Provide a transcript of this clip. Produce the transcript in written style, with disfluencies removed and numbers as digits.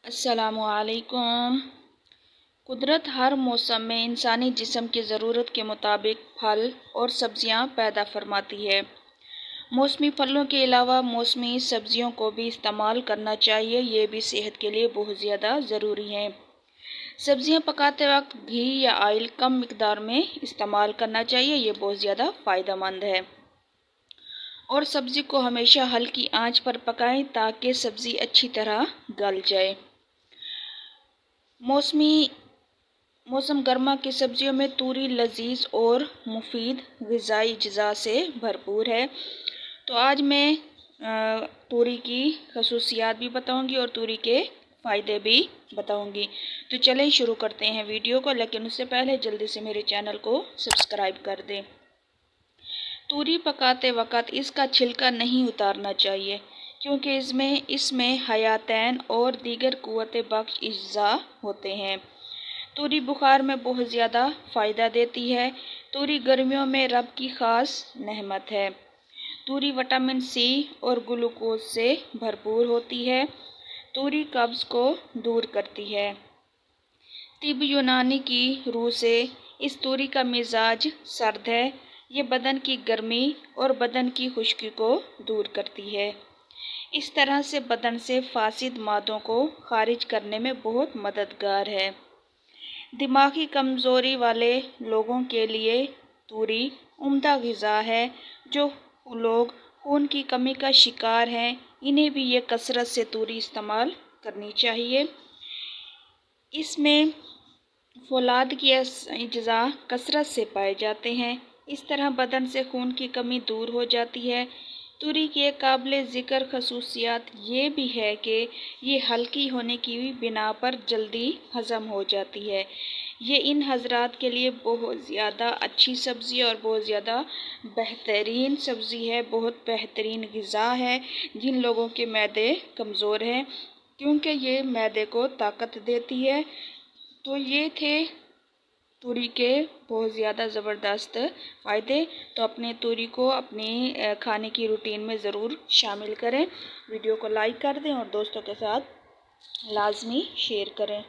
السلام علیکم۔ قدرت ہر موسم میں انسانی جسم کی ضرورت کے مطابق پھل اور سبزیاں پیدا فرماتی ہے۔ موسمی پھلوں کے علاوہ موسمی سبزیوں کو بھی استعمال کرنا چاہیے، یہ بھی صحت کے لیے بہت زیادہ ضروری ہے۔ سبزیاں پکاتے وقت گھی یا آئل کم مقدار میں استعمال کرنا چاہیے، یہ بہت زیادہ فائدہ مند ہے۔ اور سبزی کو ہمیشہ ہلکی آنچ پر پکائیں تاکہ سبزی اچھی طرح گل جائے۔ موسم گرما کی سبزیوں میں توری لذیذ اور مفید غذائی اجزاء سے بھرپور ہے۔ تو آج میں توری کی خصوصیات بھی بتاؤں گی اور توری کے فائدے بھی بتاؤں گی۔ تو چلیں شروع کرتے ہیں ویڈیو کو، لیکن اس سے پہلے جلدی سے میرے چینل کو سبسکرائب کر دیں۔ توری پکاتے وقت اس کا چھلکا نہیں اتارنا چاہیے کیونکہ اس میں حیاتین اور دیگر قوت بخش اجزاء ہوتے ہیں۔ توری بخار میں بہت زیادہ فائدہ دیتی ہے۔ توری گرمیوں میں رب کی خاص نعمت ہے۔ توری وٹامن سی اور گلوکوز سے بھرپور ہوتی ہے۔ توری قبض کو دور کرتی ہے۔ طب یونانی کی روح سے اس توری کا مزاج سرد ہے۔ یہ بدن کی گرمی اور بدن کی خشکی کو دور کرتی ہے۔ اس طرح سے بدن سے فاسد مادوں کو خارج کرنے میں بہت مددگار ہے۔ دماغی کمزوری والے لوگوں کے لیے توری عمدہ غذا ہے۔ جو لوگ خون کی کمی کا شکار ہیں، انہیں بھی یہ کثرت سے توری استعمال کرنی چاہیے۔ اس میں فولاد کے اجزاء کثرت سے پائے جاتے ہیں۔ اس طرح بدن سے خون کی کمی دور ہو جاتی ہے۔ توری کی ایک قابل ذکر خصوصیت یہ بھی ہے کہ یہ ہلکی ہونے کی بنا پر جلدی ہضم ہو جاتی ہے۔ یہ ان حضرات کے لیے بہت زیادہ اچھی سبزی اور بہت زیادہ بہترین سبزی ہے، بہت بہترین غذا ہے جن لوگوں کے معدے کمزور ہیں، کیونکہ یہ معدے کو طاقت دیتی ہے۔ تو یہ تھے توری کے بہت زیادہ زبردست فائدے۔ تو اپنے توری کو اپنے کھانے کی روٹین میں ضرور شامل کریں۔ ویڈیو کو لائک کر دیں اور دوستوں کے ساتھ لازمی شیئر کریں۔